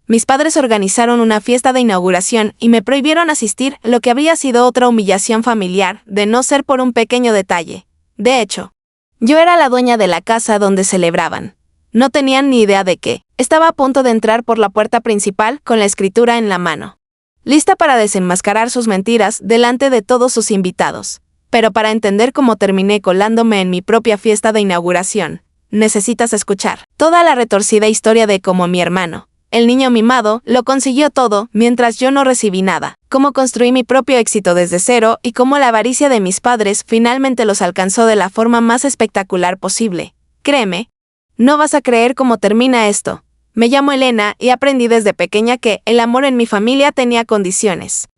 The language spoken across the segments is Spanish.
Mis padres organizaron una fiesta de inauguración y me prohibieron asistir, lo que habría sido otra humillación familiar, de no ser por un pequeño detalle. De hecho, yo era la dueña de la casa donde celebraban. No tenían ni idea de qué. Estaba a punto de entrar por la puerta principal con la escritura en la mano, lista para desenmascarar sus mentiras delante de todos sus invitados. Pero para entender cómo terminé colándome en mi propia fiesta de inauguración, necesitas escuchar toda la retorcida historia de cómo mi hermano, el niño mimado, lo consiguió todo mientras yo no recibí nada, cómo construí mi propio éxito desde cero y cómo la avaricia de mis padres finalmente los alcanzó de la forma más espectacular posible. Créeme, no vas a creer cómo termina esto. Me llamo Elena y aprendí desde pequeña que el amor en mi familia tenía condiciones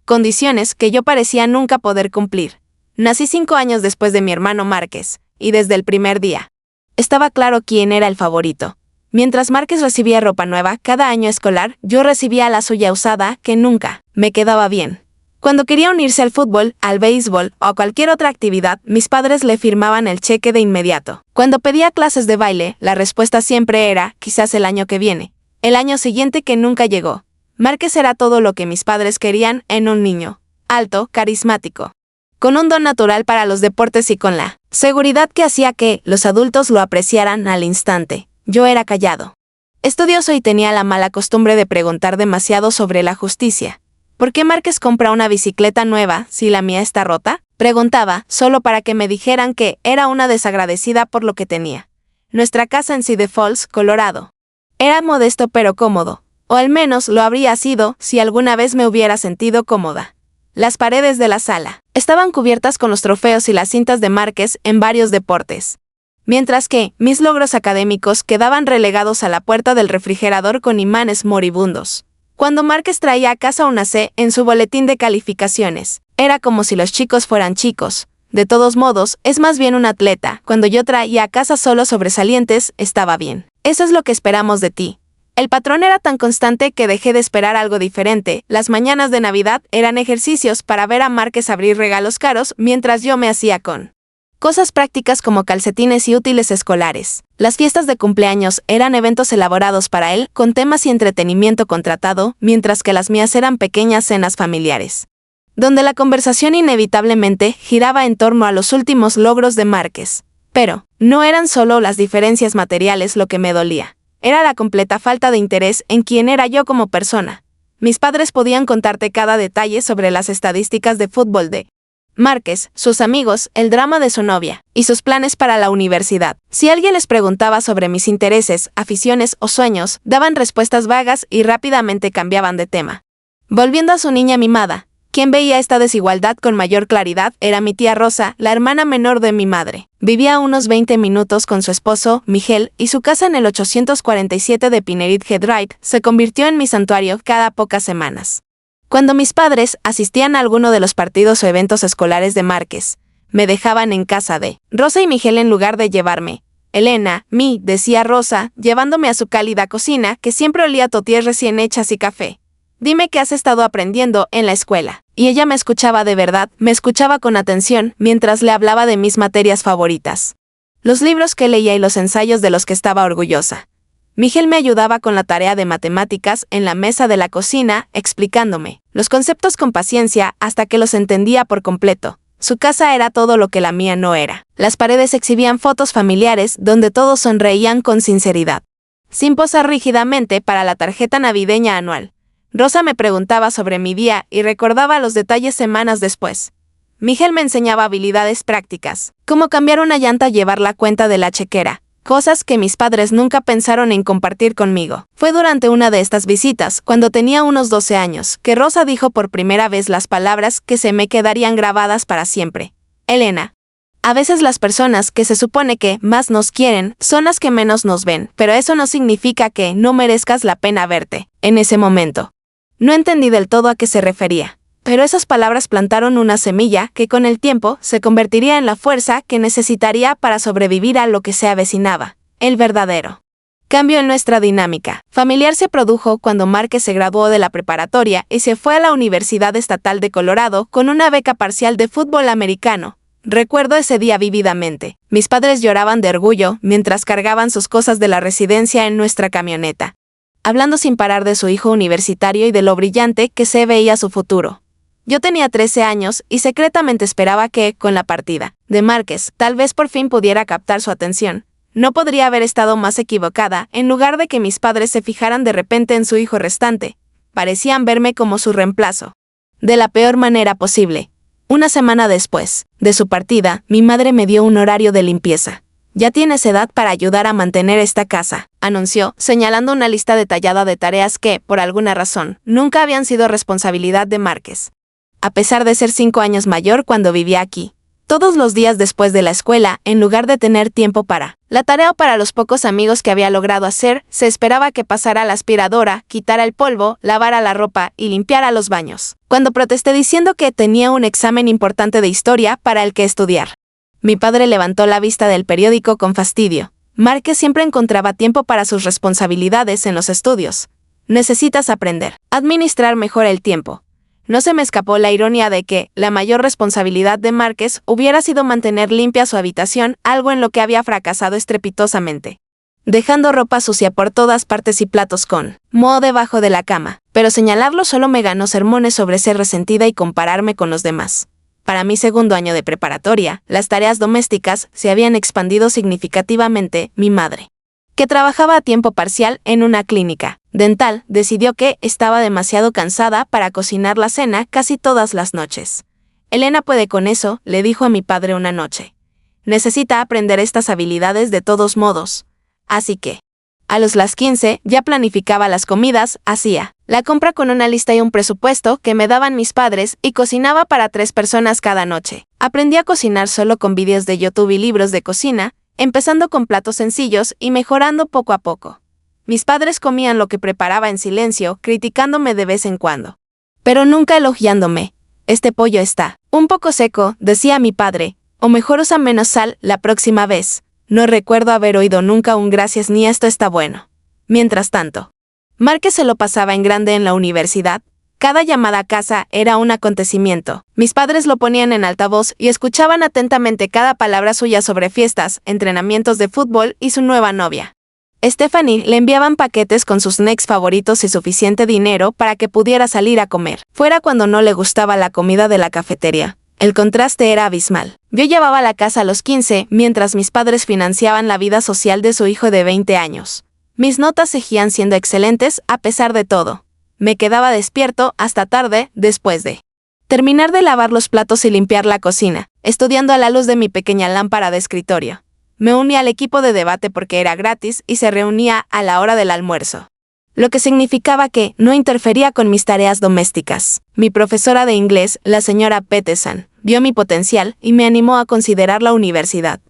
que yo parecía nunca poder cumplir. Nací 5 años después de mi hermano Márquez, y desde el primer día estaba claro quién era el favorito. Mientras Márquez recibía ropa nueva cada año escolar, yo recibía la suya usada que nunca me quedaba bien. Cuando quería unirse al fútbol, al béisbol o a cualquier otra actividad, mis padres le firmaban el cheque de inmediato. Cuando pedía clases de baile, la respuesta siempre era, quizás el año que viene. El año siguiente que nunca llegó. Márquez era todo lo que mis padres querían en un niño. Alto, carismático, con un don natural para los deportes y con la seguridad que hacía que los adultos lo apreciaran al instante. Yo era callado, estudioso y tenía la mala costumbre de preguntar demasiado sobre la justicia. ¿Por qué Márquez compra una bicicleta nueva si la mía está rota? Preguntaba, solo para que me dijeran que era una desagradecida por lo que tenía. Nuestra casa en Cedar Falls, Colorado, era modesto pero cómodo, o al menos lo habría sido si alguna vez me hubiera sentido cómoda. Las paredes de la sala estaban cubiertas con los trofeos y las cintas de Márquez en varios deportes, mientras que mis logros académicos quedaban relegados a la puerta del refrigerador con imanes moribundos. Cuando Márquez traía a casa una C en su boletín de calificaciones, era como si los chicos fueran chicos. De todos modos, es más bien un atleta. Cuando yo traía a casa solo sobresalientes, estaba bien. Eso es lo que esperamos de ti. El patrón era tan constante que dejé de esperar algo diferente. Las mañanas de Navidad eran ejercicios para ver a Márquez abrir regalos caros mientras yo me hacía con cosas prácticas como calcetines y útiles escolares. Las fiestas de cumpleaños eran eventos elaborados para él con temas y entretenimiento contratado, mientras que las mías eran pequeñas cenas familiares, donde la conversación inevitablemente giraba en torno a los últimos logros de Márquez. Pero no eran solo las diferencias materiales lo que me dolía. Era la completa falta de interés en quién era yo como persona. Mis padres podían contarte cada detalle sobre las estadísticas de fútbol de Márquez, sus amigos, el drama de su novia y sus planes para la universidad. Si alguien les preguntaba sobre mis intereses, aficiones o sueños, daban respuestas vagas y rápidamente cambiaban de tema. Volviendo a su niña mimada, quien veía esta desigualdad con mayor claridad era mi tía Rosa, la hermana menor de mi madre. Vivía a unos 20 minutos con su esposo, Miguel, y su casa en el 847 de Pinerid Head Drive se convirtió en mi santuario cada pocas semanas. Cuando mis padres asistían a alguno de los partidos o eventos escolares de Márquez, me dejaban en casa de Rosa y Miguel en lugar de llevarme. Elena, decía Rosa, llevándome a su cálida cocina que siempre olía a tortillas recién hechas y café. Dime qué has estado aprendiendo en la escuela. Y ella me escuchaba de verdad, me escuchaba con atención mientras le hablaba de mis materias favoritas, los libros que leía y los ensayos de los que estaba orgullosa. Miguel me ayudaba con la tarea de matemáticas en la mesa de la cocina, explicándome los conceptos con paciencia hasta que los entendía por completo. Su casa era todo lo que la mía no era. Las paredes exhibían fotos familiares donde todos sonreían con sinceridad, sin posar rígidamente para la tarjeta navideña anual. Rosa me preguntaba sobre mi día y recordaba los detalles semanas después. Miguel me enseñaba habilidades prácticas, como cambiar una llanta y llevar la cuenta de la chequera, cosas que mis padres nunca pensaron en compartir conmigo. Fue durante una de estas visitas, cuando tenía unos 12 años, que Rosa dijo por primera vez las palabras que se me quedarían grabadas para siempre. Elena, a veces las personas que se supone que más nos quieren son las que menos nos ven, pero eso no significa que no merezcas la pena verte. En ese momento, no entendí del todo a qué se refería. Pero esas palabras plantaron una semilla que con el tiempo se convertiría en la fuerza que necesitaría para sobrevivir a lo que se avecinaba, el verdadero cambio en nuestra dinámica familiar se produjo cuando Márquez se graduó de la preparatoria y se fue a la Universidad Estatal de Colorado con una beca parcial de fútbol americano. Recuerdo ese día vívidamente. Mis padres lloraban de orgullo mientras cargaban sus cosas de la residencia en nuestra camioneta. hablando sin parar de su hijo universitario y de lo brillante que se veía su futuro. Yo tenía 13 años y secretamente esperaba que, con la partida de Márquez, tal vez por fin pudiera captar su atención. No podría haber estado más equivocada. En lugar de que mis padres se fijaran de repente en su hijo restante, parecían verme como su reemplazo. De la peor manera posible. Una semana después de su partida, mi madre me dio un horario de limpieza. «Ya tienes edad para ayudar a mantener esta casa», anunció, señalando una lista detallada de tareas que, por alguna razón, nunca habían sido responsabilidad de Márquez. A pesar de ser 5 años mayor cuando vivía aquí, todos los días después de la escuela, en lugar de tener tiempo para la tarea o para los pocos amigos que había logrado hacer, se esperaba que pasara la aspiradora, quitara el polvo, lavara la ropa y limpiara los baños. Cuando protesté diciendo que tenía un examen importante de historia para el que estudiar, mi padre levantó la vista del periódico con fastidio. Márquez siempre encontraba tiempo para sus responsabilidades en los estudios. Necesitas aprender a administrar mejor el tiempo. No se me escapó la ironía de que la mayor responsabilidad de Márquez hubiera sido mantener limpia su habitación, algo en lo que había fracasado estrepitosamente, dejando ropa sucia por todas partes y platos con moho debajo de la cama. Pero señalarlo solo me ganó sermones sobre ser resentida y compararme con los demás. Para mi segundo año de preparatoria, las tareas domésticas se habían expandido significativamente. Mi madre, que trabajaba a tiempo parcial en una clínica dental, decidió que estaba demasiado cansada para cocinar la cena casi todas las noches. «Elena puede con eso», le dijo a mi padre una noche. «Necesita aprender estas habilidades de todos modos». Así que, a las 15, ya planificaba las comidas, hacía la compra con una lista y un presupuesto que me daban mis padres y cocinaba para 3 personas cada noche. Aprendí a cocinar solo con vídeos de YouTube y libros de cocina, empezando con platos sencillos y mejorando poco a poco. Mis padres comían lo que preparaba en silencio, criticándome de vez en cuando, pero nunca elogiándome. «Este pollo está un poco seco», decía mi padre, «o mejor usa menos sal la próxima vez». No recuerdo haber oído nunca un gracias ni «esto está bueno». Mientras tanto, Márquez se lo pasaba en grande en la universidad. Cada llamada a casa era un acontecimiento. Mis padres lo ponían en altavoz y escuchaban atentamente cada palabra suya sobre fiestas, entrenamientos de fútbol y su nueva novia. Stephanie le enviaban paquetes con sus snacks favoritos y suficiente dinero para que pudiera salir a comer, fuera cuando no le gustaba la comida de la cafetería. El contraste era abismal. Yo llevaba la casa a los 15, mientras mis padres financiaban la vida social de su hijo de 20 años. Mis notas seguían siendo excelentes a pesar de todo. Me quedaba despierto hasta tarde, después de terminar de lavar los platos y limpiar la cocina, estudiando a la luz de mi pequeña lámpara de escritorio. Me uní al equipo de debate porque era gratis y se reunía a la hora del almuerzo, lo que significaba que no interfería con mis tareas domésticas. Mi profesora de inglés, la señora Peterson, vio mi potencial y me animó a considerar la universidad.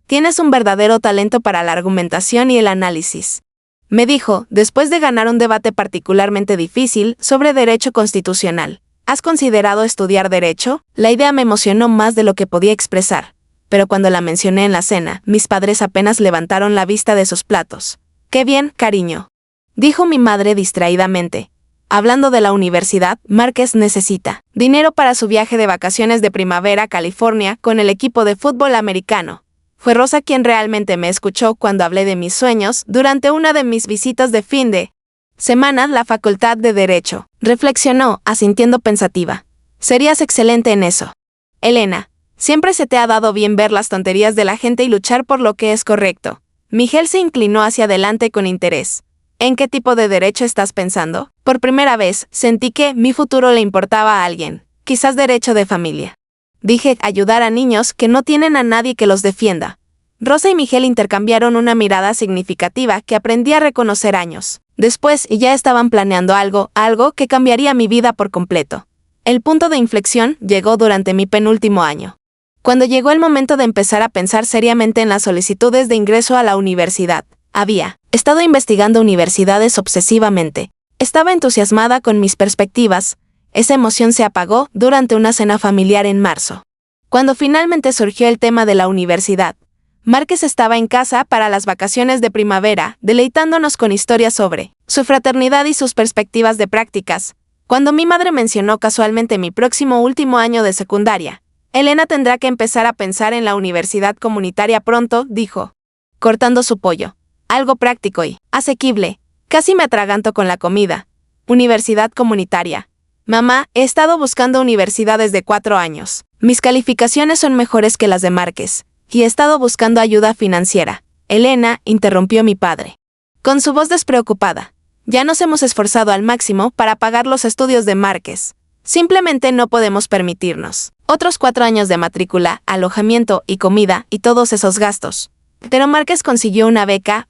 «Tienes un verdadero talento para la argumentación y el análisis», me dijo, después de ganar un debate particularmente difícil sobre derecho constitucional. «¿Has considerado estudiar derecho?». La idea me emocionó más de lo que podía expresar, pero cuando la mencioné en la cena, mis padres apenas levantaron la vista de sus platos. «Qué bien, cariño», dijo mi madre distraídamente. Hablando de la universidad, Márquez necesita dinero para su viaje de vacaciones de primavera a California con el equipo de fútbol americano. Fue Rosa quien realmente me escuchó cuando hablé de mis sueños durante una de mis visitas de fin de semana a la Facultad de Derecho. Reflexionó, asintiendo pensativa. «Serías excelente en eso, Elena. Siempre se te ha dado bien ver las tonterías de la gente y luchar por lo que es correcto». Miguel se inclinó hacia adelante con interés. «¿En qué tipo de derecho estás pensando?». Por primera vez, sentí que mi futuro le importaba a alguien. «Quizás derecho de familia». Dije, «ayudar a niños que no tienen a nadie que los defienda». Rosa y Miguel intercambiaron una mirada significativa que aprendí a reconocer años después y ya estaban planeando algo que cambiaría mi vida por completo. El punto de inflexión llegó durante mi penúltimo año, cuando llegó el momento de empezar a pensar seriamente en las solicitudes de ingreso a la universidad. Había estado investigando universidades obsesivamente. Estaba entusiasmada con mis perspectivas. Esa emoción se apagó durante una cena familiar en marzo, cuando finalmente surgió el tema de la universidad. Márquez estaba en casa para las vacaciones de primavera, deleitándonos con historias sobre su fraternidad y sus perspectivas de prácticas. Cuando mi madre mencionó casualmente mi próximo último año de secundaria, «Elena tendrá que empezar a pensar en la universidad comunitaria pronto», dijo, cortando su pollo. «Algo práctico y asequible». Casi me atraganto con la comida. Universidad comunitaria. Mamá, he estado buscando universidades de 4 años. Mis calificaciones son mejores que las de Márquez, y he estado buscando ayuda financiera. Elena, interrumpió mi padre. Con su voz despreocupada. Ya nos hemos esforzado al máximo para pagar los estudios de Márquez. Simplemente no podemos permitirnos otros 4 años de matrícula, alojamiento y comida y todos esos gastos. Pero Márquez consiguió una beca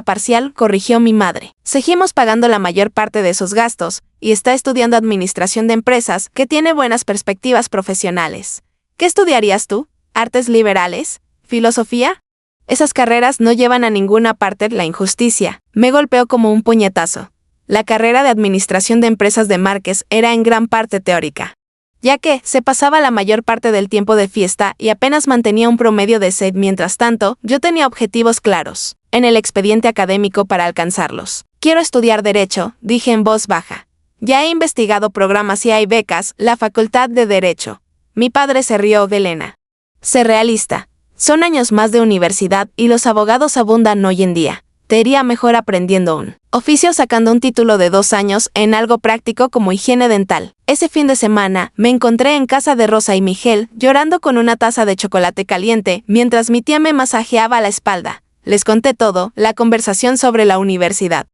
parcial, corrigió mi madre. Seguimos pagando la mayor parte de esos gastos, y está estudiando administración de empresas, que tiene buenas perspectivas profesionales. ¿Qué estudiarías tú? ¿Artes liberales? ¿Filosofía? Esas carreras no llevan a ninguna parte. La injusticia me golpeó como un puñetazo. La carrera de administración de empresas de Márquez era en gran parte teórica, ya que se pasaba la mayor parte del tiempo de fiesta y apenas mantenía un promedio de 6. Mientras tanto, yo tenía objetivos claros en el expediente académico para alcanzarlos. Quiero estudiar Derecho, dije en voz baja. Ya he investigado programas y hay becas, la Facultad de Derecho. Mi padre se rió. Elena. Sé realista. Son años más de universidad y los abogados abundan hoy en día. Te iría mejor aprendiendo un oficio, sacando un título de 2 años en algo práctico como higiene dental. Ese fin de semana me encontré en casa de Rosa y Miguel llorando con una taza de chocolate caliente mientras mi tía me masajeaba la espalda. Les conté todo, la conversación sobre la universidad,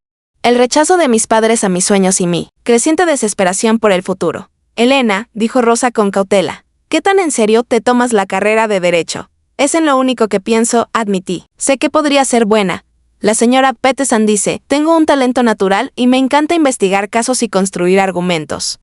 el rechazo de mis padres a mis sueños y mi creciente desesperación por el futuro. Elena, dijo Rosa con cautela, ¿qué tan en serio te tomas la carrera de Derecho? Es en lo único que pienso, admití. Sé que podría ser buena. La señora Peterson dice, tengo un talento natural y me encanta investigar casos y construir argumentos.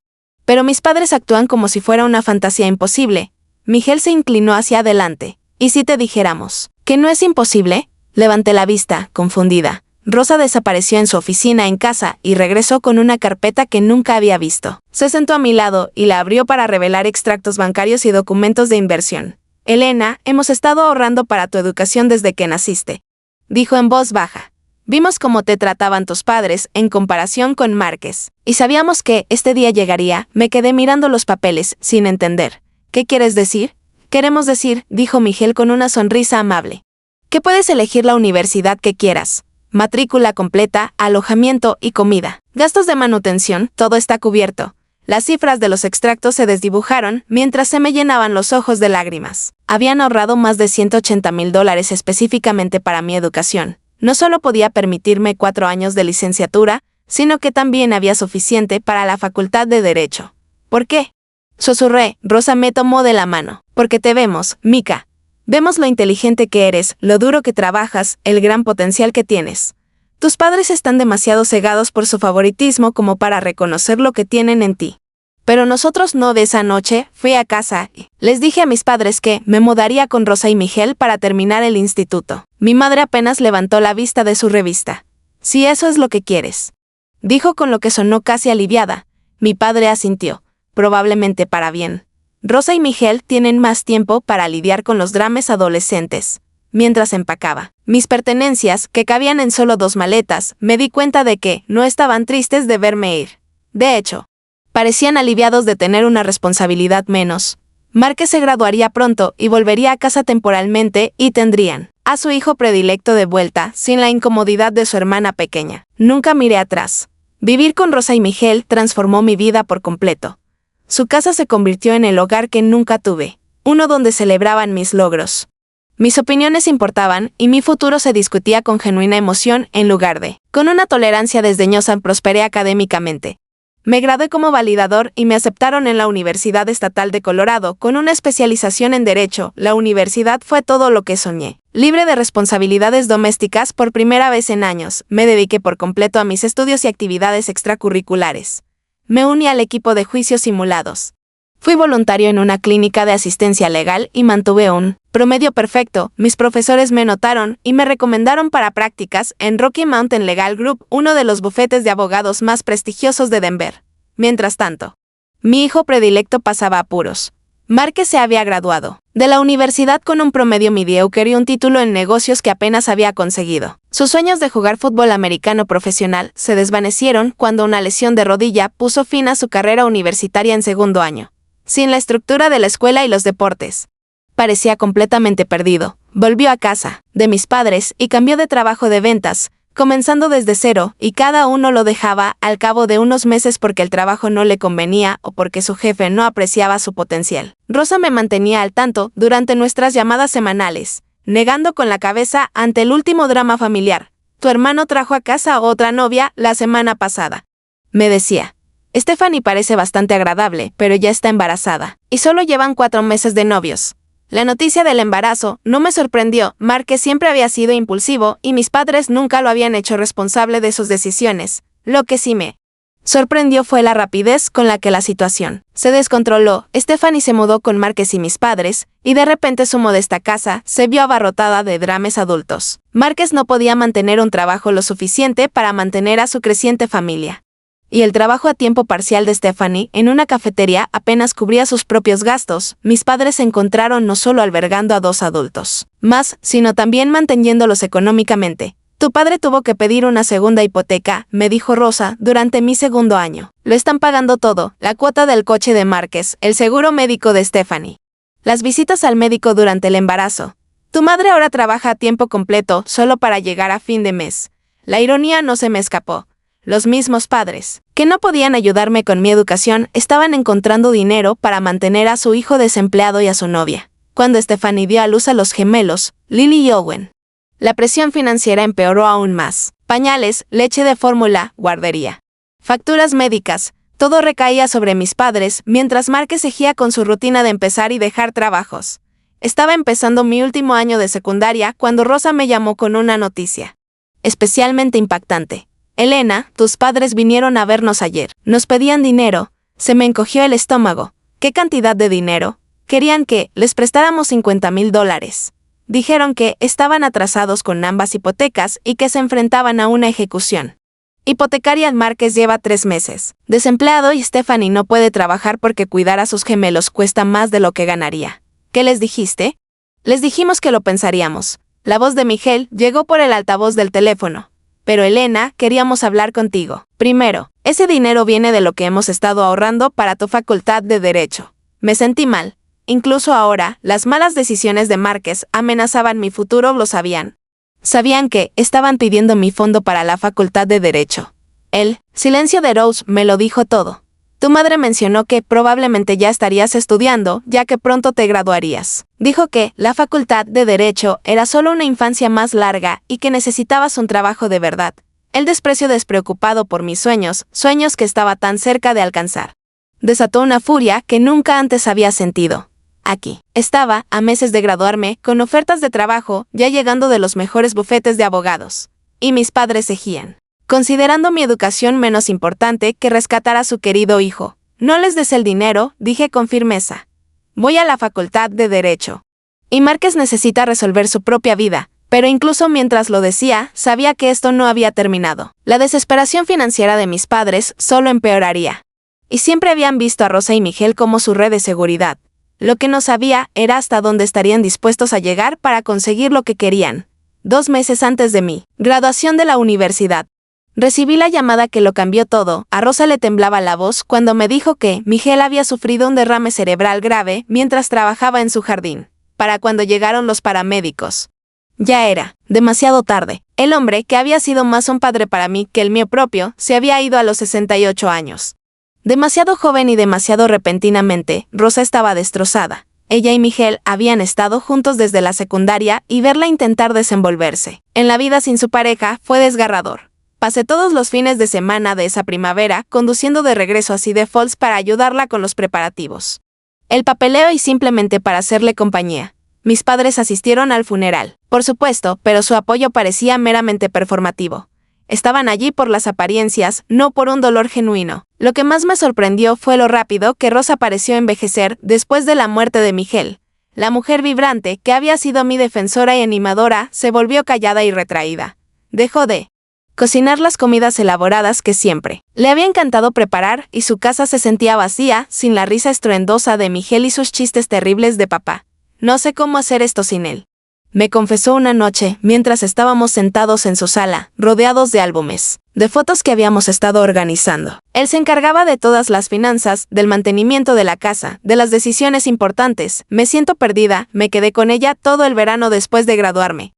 Pero mis padres actúan como si fuera una fantasía imposible. Miguel se inclinó hacia adelante. ¿Y si te dijéramos que no es imposible? Levanté la vista, confundida. Rosa desapareció en su oficina en casa y regresó con una carpeta que nunca había visto. Se sentó a mi lado y la abrió para revelar extractos bancarios y documentos de inversión. Elena, hemos estado ahorrando para tu educación desde que naciste, dijo en voz baja. Vimos cómo te trataban tus padres en comparación con Márquez, y sabíamos que este día llegaría. Me quedé mirando los papeles, sin entender. ¿Qué quieres decir? Queremos decir, dijo Miguel con una sonrisa amable, que puedes elegir la universidad que quieras. Matrícula completa, alojamiento y comida. Gastos de manutención, todo está cubierto. Las cifras de los extractos se desdibujaron mientras se me llenaban los ojos de lágrimas. Habían ahorrado más de $180,000 específicamente para mi educación. No solo podía permitirme 4 años de licenciatura, sino que también había suficiente para la Facultad de Derecho. ¿Por qué? Susurré. Rosa me tomó de la mano. Porque te vemos, Mika. Vemos lo inteligente que eres, lo duro que trabajas, el gran potencial que tienes. Tus padres están demasiado cegados por su favoritismo como para reconocer lo que tienen en ti. Pero nosotros no. De esa noche, fui a casa y les dije a mis padres que me mudaría con Rosa y Miguel para terminar el instituto. Mi madre apenas levantó la vista de su revista. Si eso es lo que quieres, dijo con lo que sonó casi aliviada. Mi padre asintió, probablemente para bien. Rosa y Miguel tienen más tiempo para lidiar con los dramas adolescentes. Mientras empacaba mis pertenencias, que cabían en solo 2 maletas, me di cuenta de que no estaban tristes de verme ir. De hecho, parecían aliviados de tener una responsabilidad menos. Márquez se graduaría pronto y volvería a casa temporalmente y tendrían a su hijo predilecto de vuelta, sin la incomodidad de su hermana pequeña. Nunca miré atrás. Vivir con Rosa y Miguel transformó mi vida por completo. Su casa se convirtió en el hogar que nunca tuve, uno donde celebraban mis logros. Mis opiniones importaban y mi futuro se discutía con genuina emoción en lugar de con una tolerancia desdeñosa. Prosperé académicamente. Me gradué como validador y me aceptaron en la Universidad Estatal de Colorado con una especialización en Derecho. La universidad fue todo lo que soñé. Libre de responsabilidades domésticas por primera vez en años, me dediqué por completo a mis estudios y actividades extracurriculares. Me uní al equipo de juicios simulados. Fui voluntario en una clínica de asistencia legal y mantuve un promedio perfecto. Mis profesores me notaron y me recomendaron para prácticas en Rocky Mountain Legal Group, uno de los bufetes de abogados más prestigiosos de Denver. Mientras tanto, mi hijo predilecto pasaba apuros. Márquez se había graduado de la universidad con un promedio mediocre y un título en negocios que apenas había conseguido. Sus sueños de jugar fútbol americano profesional se desvanecieron cuando una lesión de rodilla puso fin a su carrera universitaria en 2º año. Sin la estructura de la escuela y los deportes, parecía completamente perdido. Volvió a casa de mis padres y cambió de trabajo de ventas, comenzando desde cero, y cada uno lo dejaba al cabo de unos meses porque el trabajo no le convenía o porque su jefe no apreciaba su potencial. Rosa me mantenía al tanto durante nuestras llamadas semanales, negando con la cabeza ante el último drama familiar. Tu hermano trajo a casa a otra novia la semana pasada. Me decía. Stephanie parece bastante agradable, pero ya está embarazada, y solo llevan 4 meses de novios. La noticia del embarazo no me sorprendió. Márquez siempre había sido impulsivo y mis padres nunca lo habían hecho responsable de sus decisiones. Lo que sí me sorprendió fue la rapidez con la que la situación se descontroló. Stephanie se mudó con Márquez y mis padres, y de repente su modesta casa se vio abarrotada de dramas adultos. Márquez no podía mantener un trabajo lo suficiente para mantener a su creciente familia. Y el trabajo a tiempo parcial de Stephanie en una cafetería apenas cubría sus propios gastos. Mis padres se encontraron no solo albergando a 2 adultos más, sino también manteniéndolos económicamente. Tu padre tuvo que pedir una segunda hipoteca, me dijo Rosa, durante mi segundo año. Lo están pagando todo, la cuota del coche de Márquez, el seguro médico de Stephanie, las visitas al médico durante el embarazo. Tu madre ahora trabaja a tiempo completo solo para llegar a fin de mes. La ironía no se me escapó. Los mismos padres, que no podían ayudarme con mi educación, estaban encontrando dinero para mantener a su hijo desempleado y a su novia. Cuando Stephanie dio a luz a los gemelos, Lily y Owen, la presión financiera empeoró aún más. Pañales, leche de fórmula, guardería, facturas médicas, todo recaía sobre mis padres, mientras Márquez seguía con su rutina de empezar y dejar trabajos. Estaba empezando mi último año de secundaria cuando Rosa me llamó con una noticia especialmente impactante. Elena, tus padres vinieron a vernos ayer. Nos pedían dinero. Se me encogió el estómago. ¿Qué cantidad de dinero? Querían que les prestáramos $50,000. Dijeron que estaban atrasados con ambas hipotecas y que se enfrentaban a una ejecución hipotecaria. Márquez lleva 3 meses desempleado y Stephanie no puede trabajar porque cuidar a sus gemelos cuesta más de lo que ganaría. ¿Qué les dijiste? Les dijimos que lo pensaríamos. La voz de Miguel llegó por el altavoz del teléfono. Pero Elena, queríamos hablar contigo. Primero, ese dinero viene de lo que hemos estado ahorrando para tu facultad de Derecho. Me sentí mal. Incluso ahora, las malas decisiones de Márquez amenazaban mi futuro, lo sabían. Sabían que estaban pidiendo mi fondo para la facultad de Derecho. El silencio de Rose me lo dijo todo. Tu madre mencionó que probablemente ya estarías estudiando, ya que pronto te graduarías. Dijo que la facultad de Derecho era solo una infancia más larga y que necesitabas un trabajo de verdad. El desprecio despreocupado por mis sueños que estaba tan cerca de alcanzar, desató una furia que nunca antes había sentido. Aquí estaba, a meses de graduarme, con ofertas de trabajo, ya llegando de los mejores bufetes de abogados. Y mis padres seguían considerando mi educación menos importante que rescatar a su querido hijo. No les des el dinero, dije con firmeza. Voy a la facultad de Derecho. Y Márquez necesita resolver su propia vida, pero incluso mientras lo decía, sabía que esto no había terminado. La desesperación financiera de mis padres solo empeoraría. Y siempre habían visto a Rosa y Miguel como su red de seguridad. Lo que no sabía era hasta dónde estarían dispuestos a llegar para conseguir lo que querían. 2 meses antes de mi graduación de la universidad, recibí la llamada que lo cambió todo. A Rosa le temblaba la voz cuando me dijo que Miguel había sufrido un derrame cerebral grave mientras trabajaba en su jardín. Para cuando llegaron los paramédicos, ya era demasiado tarde. El hombre, que había sido más un padre para mí que el mío propio, se había ido a los 68 años. Demasiado joven y demasiado repentinamente. Rosa estaba destrozada. Ella y Miguel habían estado juntos desde la secundaria y verla intentar desenvolverse en la vida sin su pareja fue desgarrador. Pasé todos los fines de semana de esa primavera conduciendo de regreso a Cedar Falls para ayudarla con los preparativos, el papeleo y simplemente para hacerle compañía. Mis padres asistieron al funeral, por supuesto, pero su apoyo parecía meramente performativo. Estaban allí por las apariencias, no por un dolor genuino. Lo que más me sorprendió fue lo rápido que Rosa pareció envejecer después de la muerte de Miguel. La mujer vibrante, que había sido mi defensora y animadora, se volvió callada y retraída. Dejó de cocinar las comidas elaboradas que siempre le había encantado preparar y su casa se sentía vacía, sin la risa estruendosa de Miguel y sus chistes terribles de papá. No sé cómo hacer esto sin él, me confesó una noche mientras estábamos sentados en su sala, rodeados de álbumes de fotos que habíamos estado organizando. Él se encargaba de todas las finanzas, del mantenimiento de la casa, de las decisiones importantes. Me siento perdida, me quedé con ella todo el verano después de graduarme.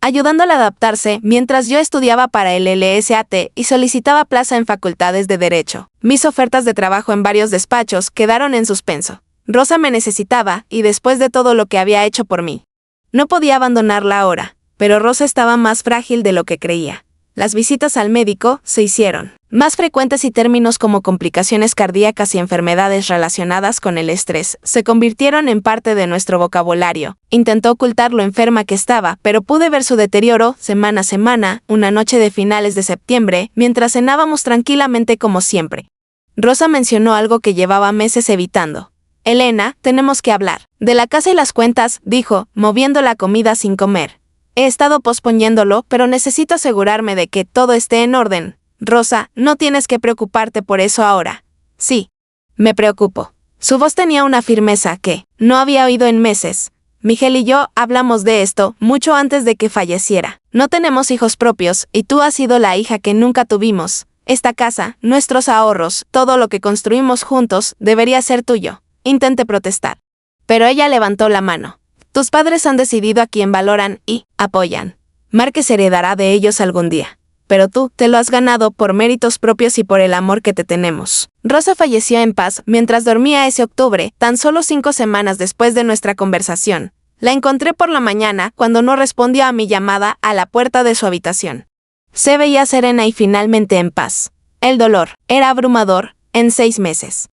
ayudándola a adaptarse mientras yo estudiaba para el LSAT y solicitaba plaza en facultades de Derecho. Mis ofertas de trabajo en varios despachos quedaron en suspenso. Rosa me necesitaba, y después de todo lo que había hecho por mí, no podía abandonarla ahora, pero Rosa estaba más frágil de lo que creía. Las visitas al médico se hicieron más frecuentes y términos como complicaciones cardíacas y enfermedades relacionadas con el estrés se convirtieron en parte de nuestro vocabulario. Intentó ocultar lo enferma que estaba, pero pude ver su deterioro semana a semana, una noche de finales de septiembre, mientras cenábamos tranquilamente como siempre. Rosa mencionó algo que llevaba meses evitando. Elena, tenemos que hablar de la casa y las cuentas, dijo, moviendo la comida sin comer. He estado posponiéndolo, pero necesito asegurarme de que todo esté en orden. Rosa, no tienes que preocuparte por eso ahora. Sí, me preocupo. Su voz tenía una firmeza que no había oído en meses. Miguel y yo hablamos de esto mucho antes de que falleciera. No tenemos hijos propios, y tú has sido la hija que nunca tuvimos. Esta casa, nuestros ahorros, todo lo que construimos juntos, debería ser tuyo. Intenté protestar. Pero ella levantó la mano. Tus padres han decidido a quién valoran y apoyan. Márquez heredará de ellos algún día. Pero tú te lo has ganado por méritos propios y por el amor que te tenemos. Rosa falleció en paz mientras dormía ese octubre, tan solo 5 semanas después de nuestra conversación. La encontré por la mañana cuando no respondió a mi llamada a la puerta de su habitación. Se veía serena y finalmente en paz. El dolor era abrumador en 6 meses.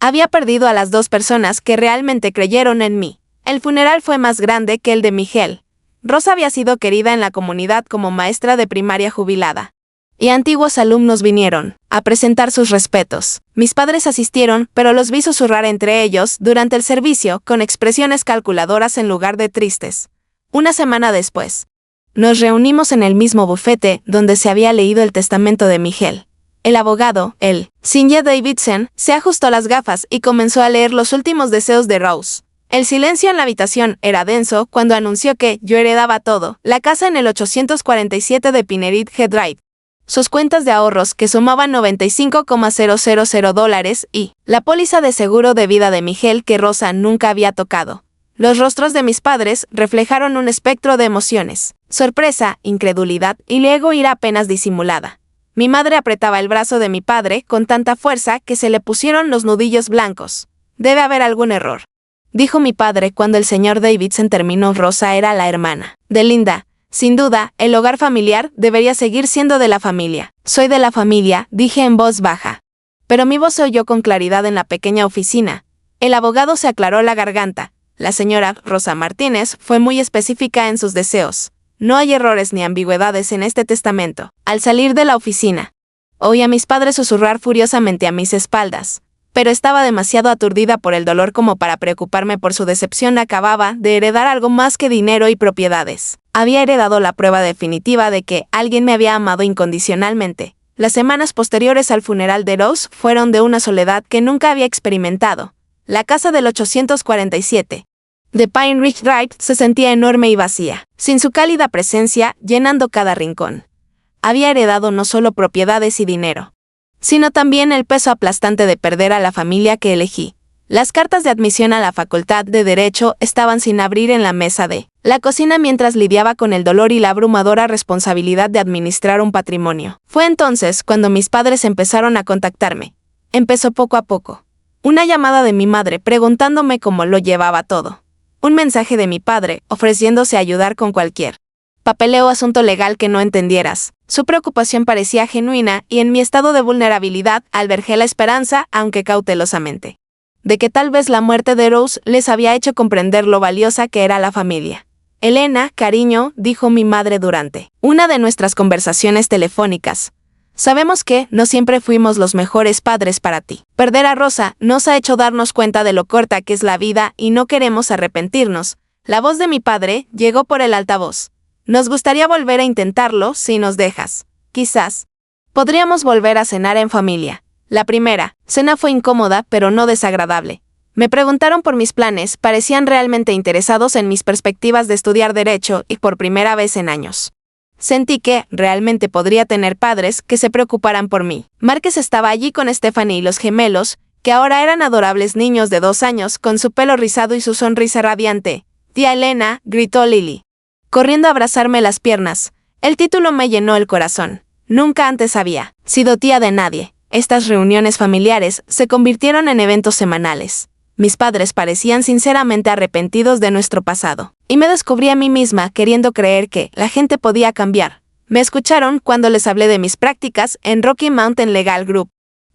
Había perdido a las 2 personas que realmente creyeron en mí. El funeral fue más grande que el de Miguel. Rosa había sido querida en la comunidad como maestra de primaria jubilada. Y antiguos alumnos vinieron a presentar sus respetos. Mis padres asistieron, pero los vi susurrar entre ellos durante el servicio con expresiones calculadoras en lugar de tristes. Una semana después, nos reunimos en el mismo bufete donde se había leído el testamento de Miguel. El abogado, Sinje Davidson, se ajustó las gafas y comenzó a leer los últimos deseos de Rose. El silencio en la habitación era denso cuando anunció que yo heredaba todo, la casa en el 847 de Pinerid Head Drive, sus cuentas de ahorros que sumaban $95,000 y la póliza de seguro de vida de Miguel que Rosa nunca había tocado. Los rostros de mis padres reflejaron un espectro de emociones, sorpresa, incredulidad y luego ira apenas disimulada. Mi madre apretaba el brazo de mi padre con tanta fuerza que se le pusieron los nudillos blancos. Debe haber algún error, dijo mi padre cuando el señor Davidson terminó. Rosa era la hermana de Linda. Sin duda, el hogar familiar debería seguir siendo de la familia. Soy de la familia, dije en voz baja. Pero mi voz se oyó con claridad en la pequeña oficina. El abogado se aclaró la garganta. La señora Rosa Martínez fue muy específica en sus deseos. No hay errores ni ambigüedades en este testamento. Al salir de la oficina, oí a mis padres susurrar furiosamente a mis espaldas. Pero estaba demasiado aturdida por el dolor como para preocuparme por su decepción. Acababa de heredar algo más que dinero y propiedades. Había heredado la prueba definitiva de que alguien me había amado incondicionalmente. Las semanas posteriores al funeral de Rose fueron de una soledad que nunca había experimentado. La casa del 847 de Pine Ridge Drive se sentía enorme y vacía, sin su cálida presencia llenando cada rincón. Había heredado no solo propiedades y dinero, sino también el peso aplastante de perder a la familia que elegí. Las cartas de admisión a la Facultad de Derecho estaban sin abrir en la mesa de la cocina mientras lidiaba con el dolor y la abrumadora responsabilidad de administrar un patrimonio. Fue entonces cuando mis padres empezaron a contactarme. Empezó poco a poco. Una llamada de mi madre preguntándome cómo lo llevaba todo. Un mensaje de mi padre ofreciéndose a ayudar con cualquier papeleo o asunto legal que no entendieras. Su preocupación parecía genuina y en mi estado de vulnerabilidad albergué la esperanza, aunque cautelosamente, de que tal vez la muerte de Rose les había hecho comprender lo valiosa que era la familia. Elena, cariño, dijo mi madre durante una de nuestras conversaciones telefónicas. Sabemos que no siempre fuimos los mejores padres para ti. Perder a Rosa nos ha hecho darnos cuenta de lo corta que es la vida y no queremos arrepentirnos. La voz de mi padre llegó por el altavoz. Nos gustaría volver a intentarlo si nos dejas. Quizás podríamos volver a cenar en familia. La primera cena fue incómoda pero no desagradable. Me preguntaron por mis planes, parecían realmente interesados en mis perspectivas de estudiar derecho y por primera vez en años sentí que realmente podría tener padres que se preocuparan por mí. Márquez estaba allí con Stephanie y los gemelos, que ahora eran adorables niños de 2 años con su pelo rizado y su sonrisa radiante. Tía Elena, gritó Lily. corriendo a abrazarme las piernas. El título me llenó el corazón. Nunca antes había sido tía de nadie. Estas reuniones familiares se convirtieron en eventos semanales. Mis padres parecían sinceramente arrepentidos de nuestro pasado, y me descubrí a mí misma queriendo creer que la gente podía cambiar. Me escucharon cuando les hablé de mis prácticas en Rocky Mountain Legal Group,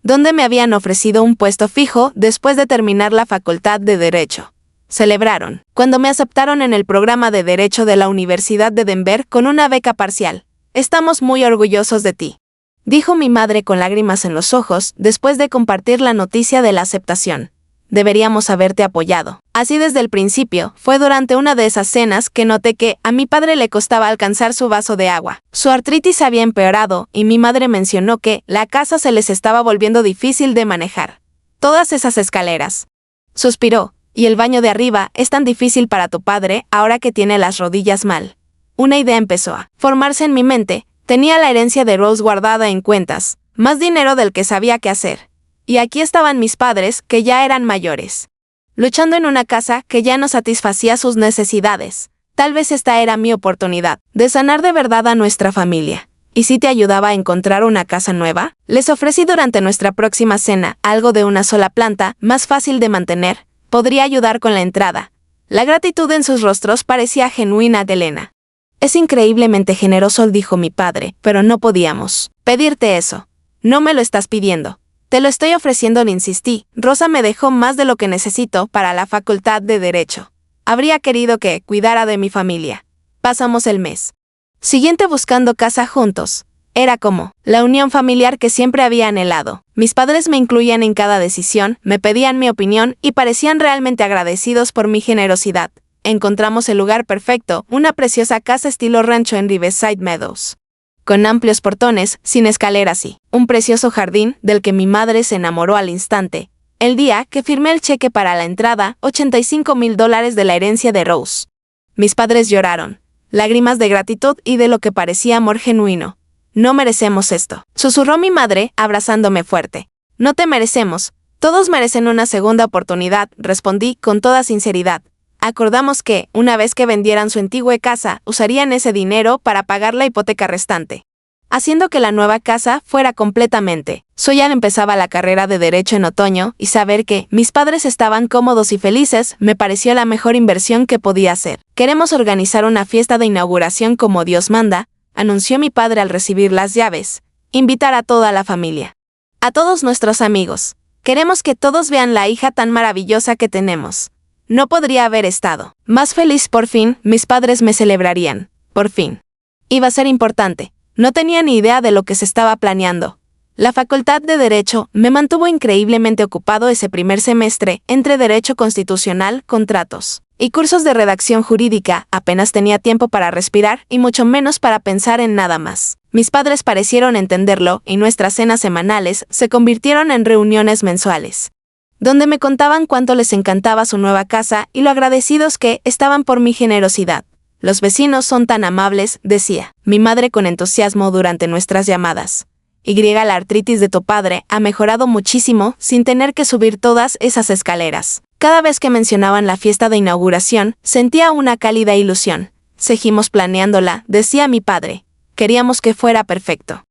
donde me habían ofrecido un puesto fijo después de terminar la facultad de Derecho. Celebraron cuando me aceptaron en el programa de Derecho de la Universidad de Denver con una beca parcial. «Estamos muy orgullosos de ti», dijo mi madre con lágrimas en los ojos después de compartir la noticia de la aceptación. «Deberíamos haberte apoyado». Así desde el principio, fue durante una de esas cenas que noté que a mi padre le costaba alcanzar su vaso de agua. Su artritis había empeorado y mi madre mencionó que la casa se les estaba volviendo difícil de manejar. «Todas esas escaleras», suspiró, «y el baño de arriba es tan difícil para tu padre ahora que tiene las rodillas mal». Una idea empezó a formarse en mi mente. Tenía la herencia de Rose guardada en cuentas, más dinero del que sabía qué hacer. Y aquí estaban mis padres, que ya eran mayores, luchando en una casa que ya no satisfacía sus necesidades. Tal vez esta era mi oportunidad de sanar de verdad a nuestra familia. ¿Y si te ayudaba a encontrar una casa nueva? Les ofrecí durante nuestra próxima cena algo de una sola planta, más fácil de mantener. Podría ayudar con la entrada. La gratitud en sus rostros parecía genuina de Elena. «Es increíblemente generoso», dijo mi padre, «pero no podíamos pedirte eso. No me lo estás pidiendo. Te lo estoy ofreciendo», le insistí. «Rosa me dejó más de lo que necesito para la facultad de Derecho. Habría querido que cuidara de mi familia». Pasamos el mes siguiente buscando casa juntos. Era como la unión familiar que siempre había anhelado. Mis padres me incluían en cada decisión, me pedían mi opinión y parecían realmente agradecidos por mi generosidad. Encontramos el lugar perfecto, una preciosa casa estilo rancho en Riverside Meadows, con amplios portones, sin escaleras y un precioso jardín del que mi madre se enamoró al instante. El día que firmé el cheque para la entrada, $85,000 de la herencia de Rose. Mis padres lloraron, lágrimas de gratitud y de lo que parecía amor genuino. «No merecemos esto», susurró mi madre, abrazándome fuerte. «No te merecemos. Todos merecen una segunda oportunidad», respondí con toda sinceridad. Acordamos que, una vez que vendieran su antigua casa, usarían ese dinero para pagar la hipoteca restante, haciendo que la nueva casa fuera completamente. Ya empezaba la carrera de Derecho en otoño, y saber que mis padres estaban cómodos y felices me pareció la mejor inversión que podía hacer. «Queremos organizar una fiesta de inauguración como Dios manda», anunció mi padre al recibir las llaves. «Invitar a toda la familia. A todos nuestros amigos. Queremos que todos vean la hija tan maravillosa que tenemos». No podría haber estado más feliz. Por fin, mis padres me celebrarían. Por fin. Iba a ser importante. No tenía ni idea de lo que se estaba planeando. La facultad de Derecho me mantuvo increíblemente ocupado ese primer semestre entre Derecho Constitucional, contratos y cursos de redacción jurídica. Apenas tenía tiempo para respirar y mucho menos para pensar en nada más. Mis padres parecieron entenderlo y nuestras cenas semanales se convirtieron en reuniones mensuales, donde me contaban cuánto les encantaba su nueva casa y lo agradecidos que estaban por mi generosidad. «Los vecinos son tan amables», decía mi madre con entusiasmo durante nuestras llamadas. «La artritis de tu padre ha mejorado muchísimo sin tener que subir todas esas escaleras». Cada vez que mencionaban la fiesta de inauguración, sentía una cálida ilusión. «Seguimos planeándola», decía mi padre. «Queríamos que fuera perfecto.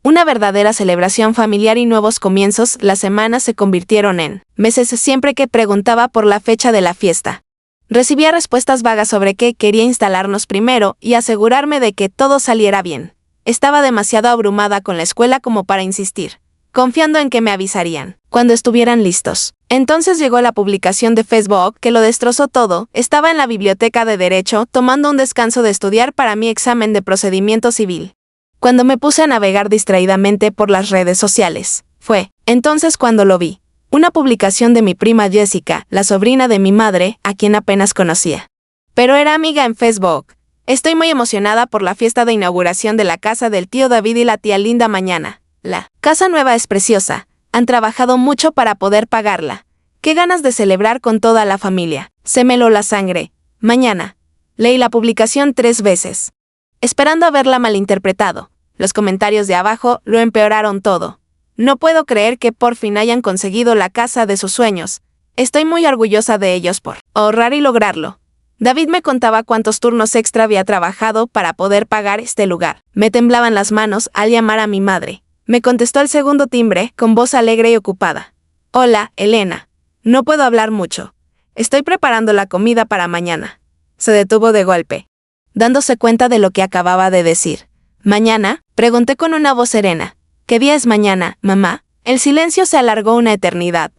Una verdadera celebración familiar y nuevos comienzos». Las semanas se convirtieron en meses siempre que preguntaba por la fecha de la fiesta. Recibía respuestas vagas sobre qué quería instalarnos primero y asegurarme de que todo saliera bien. Estaba demasiado abrumada con la escuela como para insistir, confiando en que me avisarían cuando estuvieran listos. Entonces llegó la publicación de Facebook que lo destrozó todo. Estaba en la biblioteca de Derecho tomando un descanso de estudiar para mi examen de procedimiento civil, cuando me puse a navegar distraídamente por las redes sociales. Fue entonces cuando lo vi. Una publicación de mi prima Jessica, la sobrina de mi madre, a quien apenas conocía, pero era amiga en Facebook. «Estoy muy emocionada por la fiesta de inauguración de la casa del tío David y la tía Linda mañana. La casa nueva es preciosa. Han trabajado mucho para poder pagarla. Qué ganas de celebrar con toda la familia. Se me heló la sangre. Mañana». Leí la publicación 3 veces, esperando haberla malinterpretado. Los comentarios de abajo lo empeoraron todo. «No puedo creer que por fin hayan conseguido la casa de sus sueños. Estoy muy orgullosa de ellos por ahorrar y lograrlo. David me contaba cuántos turnos extra había trabajado para poder pagar este lugar. Me temblaban las manos al llamar a mi madre. Me contestó el segundo timbre con voz alegre y ocupada. Hola, Elena. No puedo hablar mucho. Estoy preparando la comida para mañana. Se detuvo de golpe, dándose cuenta de lo que acababa de decir. ¿Mañana? Pregunté con una voz serena. ¿Qué día es mañana, mamá? El silencio se alargó una eternidad.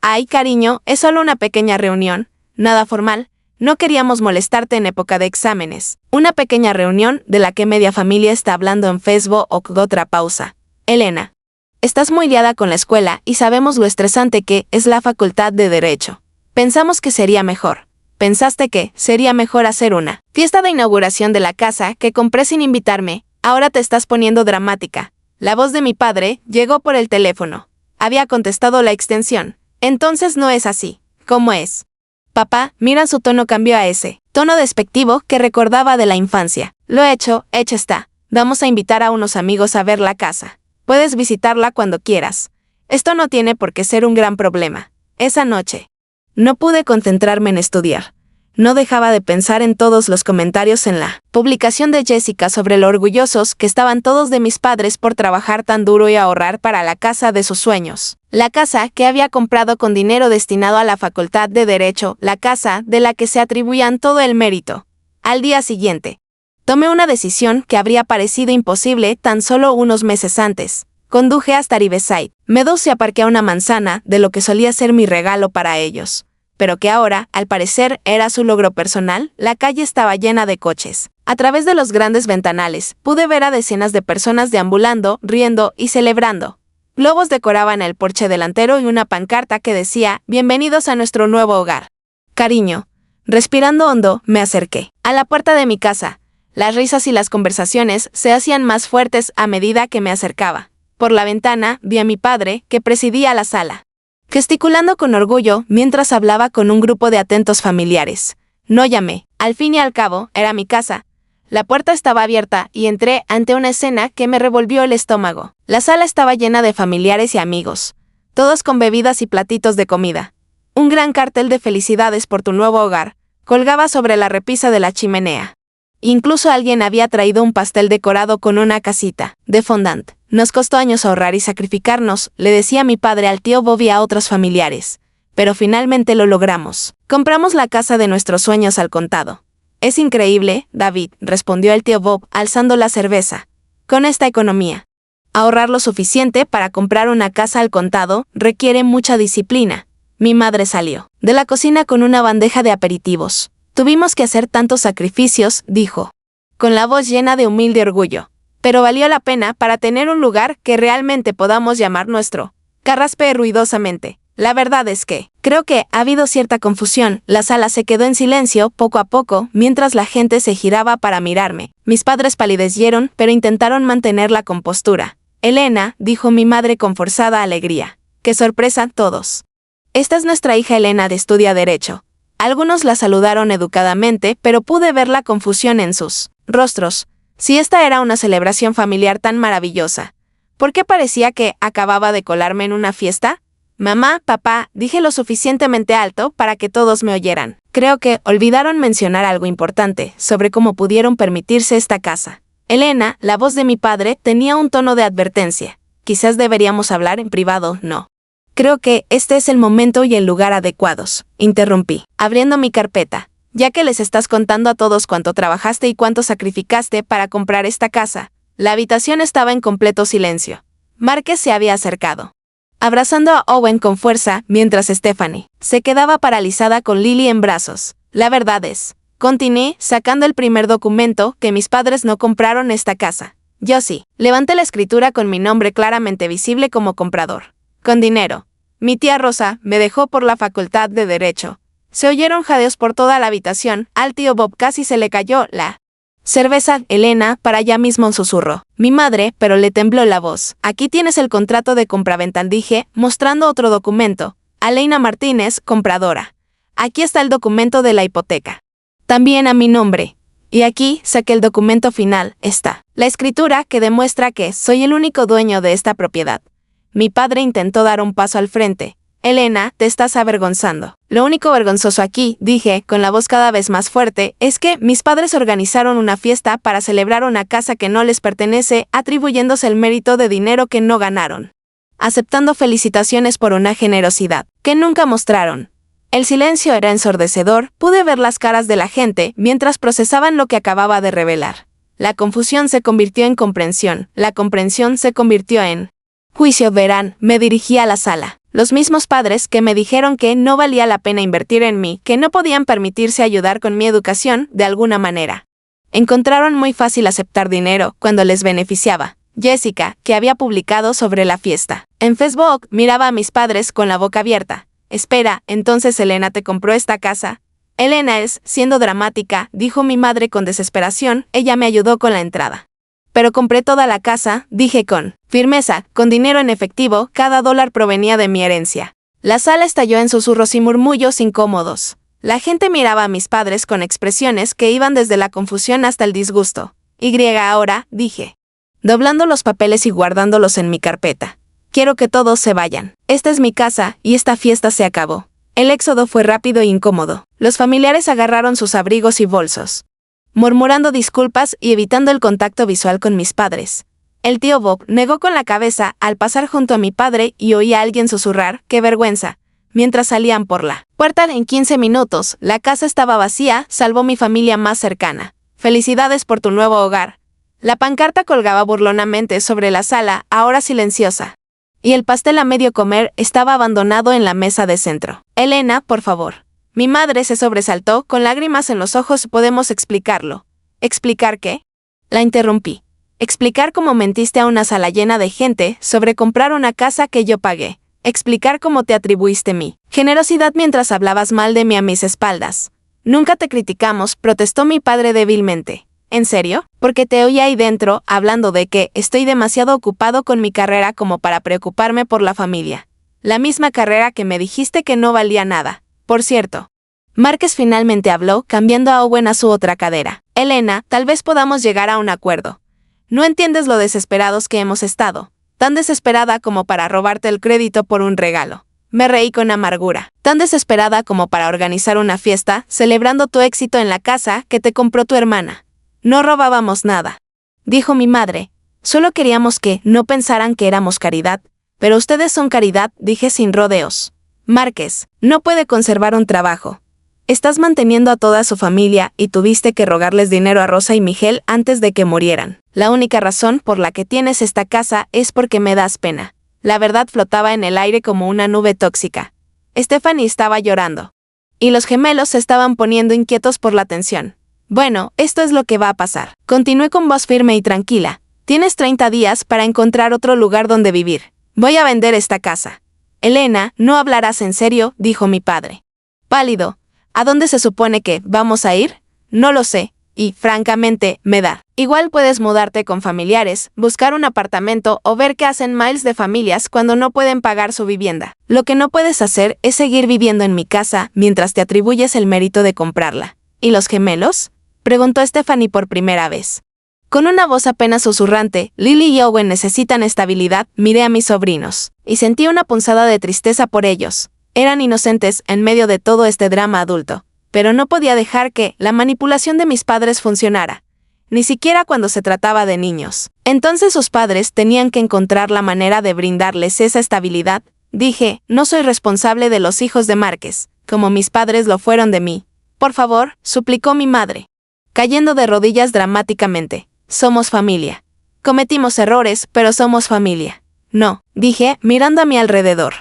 Ay, cariño, es solo una pequeña reunión. Nada formal. No queríamos molestarte en época de exámenes. Una pequeña reunión de la que media familia está hablando en Facebook o otra pausa. Elena, estás muy liada con la escuela y sabemos lo estresante que es la facultad de Derecho. Pensamos que sería mejor. Pensaste que sería mejor hacer una fiesta de inauguración de la casa que compré sin invitarme. Ahora te estás poniendo dramática. La voz de mi padre llegó por el teléfono. Había contestado la extensión. Entonces no es así. ¿Cómo es? Papá, mira, su tono cambió a ese tono despectivo que recordaba de la infancia. Lo hecho está. Vamos a invitar a unos amigos a ver la casa. Puedes visitarla cuando quieras. Esto no tiene por qué ser un gran problema. Esa noche no pude concentrarme en estudiar. No dejaba de pensar en todos los comentarios en la publicación de Jessica sobre lo orgullosos que estaban todos de mis padres por trabajar tan duro y ahorrar para la casa de sus sueños. La casa que había comprado con dinero destinado a la Facultad de Derecho, la casa de la que se atribuían todo el mérito. Al día siguiente, tomé una decisión que habría parecido imposible tan solo unos meses antes. Conduje hasta Riverside. Me y aparqué a una manzana de lo que solía ser mi regalo para ellos, pero que ahora, al parecer, era su logro personal. La calle estaba llena de coches. A través de los grandes ventanales, pude ver a decenas de personas deambulando, riendo y celebrando. Globos decoraban el porche delantero y una pancarta que decía, «Bienvenidos a nuestro nuevo hogar». Cariño. Respirando hondo, me acerqué a la puerta de mi casa. Las risas y las conversaciones se hacían más fuertes a medida que me acercaba. Por la ventana, vi a mi padre, que presidía la sala, gesticulando con orgullo mientras hablaba con un grupo de atentos familiares. No llamé. Al fin y al cabo, era mi casa. La puerta estaba abierta y entré ante una escena que me revolvió el estómago. La sala estaba llena de familiares y amigos, todos con bebidas y platitos de comida. Un gran cartel de felicidades por tu nuevo hogar colgaba sobre la repisa de la chimenea. Incluso alguien había traído un pastel decorado con una casita de fondant. Nos costó años ahorrar y sacrificarnos, le decía mi padre al tío Bob y a otros familiares. Pero finalmente lo logramos. Compramos la casa de nuestros sueños al contado. Es increíble, David, respondió el tío Bob, alzando la cerveza. Con esta economía, ahorrar lo suficiente para comprar una casa al contado requiere mucha disciplina. Mi madre salió de la cocina con una bandeja de aperitivos. Tuvimos que hacer tantos sacrificios, dijo, con la voz llena de humilde orgullo. Pero valió la pena para tener un lugar que realmente podamos llamar nuestro. Carraspeé ruidosamente. La verdad es que creo que ha habido cierta confusión. La sala se quedó en silencio poco a poco mientras la gente se giraba para mirarme. Mis padres palidecieron, pero intentaron mantener la compostura. Elena, dijo mi madre con forzada alegría. ¡Qué sorpresa todos! Esta es nuestra hija Elena, de estudia Derecho. Algunos la saludaron educadamente, pero pude ver la confusión en sus rostros. Si esta era una celebración familiar tan maravillosa, ¿por qué parecía que acababa de colarme en una fiesta? Mamá, papá, dije lo suficientemente alto para que todos me oyeran. Creo que olvidaron mencionar algo importante sobre cómo pudieron permitirse esta casa. Elena, la voz de mi padre, tenía un tono de advertencia. Quizás deberíamos hablar en privado, ¿no? Creo que este es el momento y el lugar adecuados, interrumpí, abriendo mi carpeta. Ya que les estás contando a todos cuánto trabajaste y cuánto sacrificaste para comprar esta casa. La habitación estaba en completo silencio. Márquez se había acercado, abrazando a Owen con fuerza, mientras Stephanie se quedaba paralizada con Lily en brazos. La verdad es, continué, sacando el primer documento, que mis padres no compraron esta casa. Yo sí. Levanté la escritura con mi nombre claramente visible como comprador. Con dinero. Mi tía Rosa me dejó por la Facultad de Derecho. Se oyeron jadeos por toda la habitación. Al tío Bob casi se le cayó la cerveza. Elena, para allá mismo, susurró mi madre, pero le tembló la voz. Aquí tienes el contrato de compraventa, dije, mostrando otro documento. Elena Martínez, compradora. Aquí está el documento de la hipoteca. También a mi nombre. Y aquí saqué el documento final. Está la escritura que demuestra que soy el único dueño de esta propiedad. Mi padre intentó dar un paso al frente, Elena, te estás avergonzando. Lo único vergonzoso aquí, dije, con la voz cada vez más fuerte, es que mis padres organizaron una fiesta para celebrar una casa que no les pertenece, atribuyéndose el mérito de dinero que no ganaron, aceptando felicitaciones por una generosidad que nunca mostraron. El silencio era ensordecedor, pude ver las caras de la gente mientras procesaban lo que acababa de revelar. La confusión se convirtió en comprensión, la comprensión se convirtió en juicio. Verán, me dirigí a la sala. Los mismos padres que me dijeron que no valía la pena invertir en mí, que no podían permitirse ayudar con mi educación de alguna manera. Encontraron muy fácil aceptar dinero cuando les beneficiaba. Jessica, que había publicado sobre la fiesta en Facebook, miraba a mis padres con la boca abierta. Espera, entonces Elena te compró esta casa. Elena es, siendo dramática, dijo mi madre con desesperación, ella me ayudó con la entrada. Pero compré toda la casa, dije con firmeza, con dinero en efectivo, cada dólar provenía de mi herencia. La sala estalló en susurros y murmullos incómodos. La gente miraba a mis padres con expresiones que iban desde la confusión hasta el disgusto. Ahora, dije, doblando los papeles y guardándolos en mi carpeta. Quiero que todos se vayan. Esta es mi casa, y esta fiesta se acabó. El éxodo fue rápido e incómodo. Los familiares agarraron sus abrigos y bolsos, murmurando disculpas y evitando el contacto visual con mis padres. El tío Bob negó con la cabeza al pasar junto a mi padre y oí a alguien susurrar, ¡qué vergüenza!, mientras salían por la puerta. En 15 minutos, la casa estaba vacía, salvo mi familia más cercana. Felicidades por tu nuevo hogar. La pancarta colgaba burlonamente sobre la sala, ahora silenciosa. Y el pastel a medio comer estaba abandonado en la mesa de centro. Elena, por favor. Mi madre se sobresaltó, con lágrimas en los ojos. ¿Podemos explicarlo? ¿Explicar qué? La interrumpí. Explicar cómo mentiste a una sala llena de gente sobre comprar una casa que yo pagué. Explicar cómo te atribuiste mi generosidad mientras hablabas mal de mí a mis espaldas. Nunca te criticamos, protestó mi padre débilmente. ¿En serio? Porque te oí ahí dentro, hablando de que estoy demasiado ocupado con mi carrera como para preocuparme por la familia. La misma carrera que me dijiste que no valía nada. Por cierto. Márquez finalmente habló, cambiando a Owen a su otra cadera. Elena, tal vez podamos llegar a un acuerdo. No entiendes lo desesperados que hemos estado. Tan desesperada como para robarte el crédito por un regalo. Me reí con amargura. Tan desesperada como para organizar una fiesta, celebrando tu éxito en la casa que te compró tu hermana. No robábamos nada, dijo mi madre. Solo queríamos que no pensaran que éramos caridad. Pero ustedes son caridad, dije sin rodeos. Márquez, no puede conservar un trabajo. Estás manteniendo a toda su familia y tuviste que rogarles dinero a Rosa y Miguel antes de que murieran. La única razón por la que tienes esta casa es porque me das pena. La verdad flotaba en el aire como una nube tóxica. Stephanie estaba llorando. Y los gemelos se estaban poniendo inquietos por la tensión. Bueno, esto es lo que va a pasar. Continué con voz firme y tranquila. Tienes 30 días para encontrar otro lugar donde vivir. Voy a vender esta casa. Elena, ¿no hablarás en serio?, dijo mi padre. Pálido. ¿A dónde se supone que vamos a ir? No lo sé, y, francamente, me da. Igual puedes mudarte con familiares, buscar un apartamento o ver qué hacen miles de familias cuando no pueden pagar su vivienda. Lo que no puedes hacer es seguir viviendo en mi casa mientras te atribuyes el mérito de comprarla. ¿Y los gemelos?, preguntó Stephanie por primera vez. Con una voz apenas susurrante, Lily y Owen necesitan estabilidad, miré a mis sobrinos, y sentí una punzada de tristeza por ellos. Eran inocentes en medio de todo este drama adulto, pero no podía dejar que la manipulación de mis padres funcionara, ni siquiera cuando se trataba de niños. Entonces sus padres tenían que encontrar la manera de brindarles esa estabilidad. Dije, no soy responsable de los hijos de Márquez, como mis padres lo fueron de mí. Por favor, suplicó mi madre, cayendo de rodillas dramáticamente. Somos familia. Cometimos errores, pero somos familia. No, dije, mirando a mi alrededor.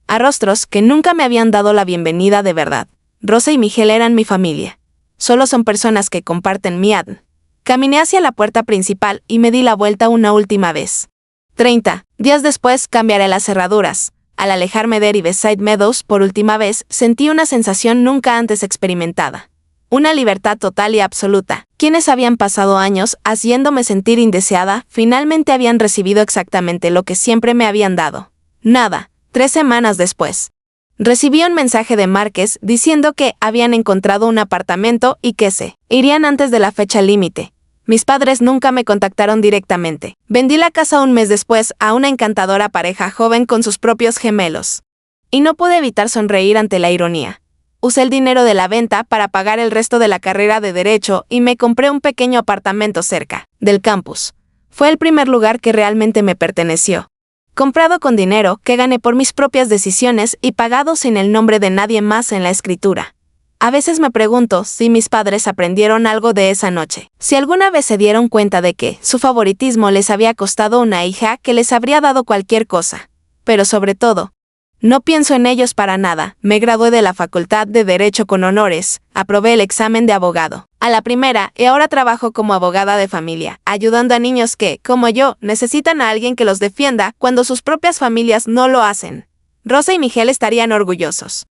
A rostros que nunca me habían dado la bienvenida de verdad. Rosa y Miguel eran mi familia. Solo son personas que comparten mi ADN. Caminé hacia la puerta principal y me di la vuelta una última vez. 30 días después cambiaré las cerraduras. Al alejarme de Riverside Meadows por última vez, sentí una sensación nunca antes experimentada. Una libertad total y absoluta. Quienes habían pasado años haciéndome sentir indeseada, finalmente habían recibido exactamente lo que siempre me habían dado. Nada. 3 semanas después, recibí un mensaje de Márquez diciendo que habían encontrado un apartamento y que se irían antes de la fecha límite. Mis padres nunca me contactaron directamente. Vendí la casa un mes después a una encantadora pareja joven con sus propios gemelos. Y no pude evitar sonreír ante la ironía. Usé el dinero de la venta para pagar el resto de la carrera de Derecho y me compré un pequeño apartamento cerca del campus. Fue el primer lugar que realmente me perteneció. Comprado con dinero que gané por mis propias decisiones y pagado sin el nombre de nadie más en la escritura. A veces me pregunto si mis padres aprendieron algo de esa noche. Si alguna vez se dieron cuenta de que su favoritismo les había costado una hija que les habría dado cualquier cosa. Pero sobre todo, no pienso en ellos para nada. Me gradué de la Facultad de Derecho con honores, aprobé el examen de abogado a la primera y ahora trabajo como abogada de familia, ayudando a niños que, como yo, necesitan a alguien que los defienda cuando sus propias familias no lo hacen. Rosa y Miguel estarían orgullosos.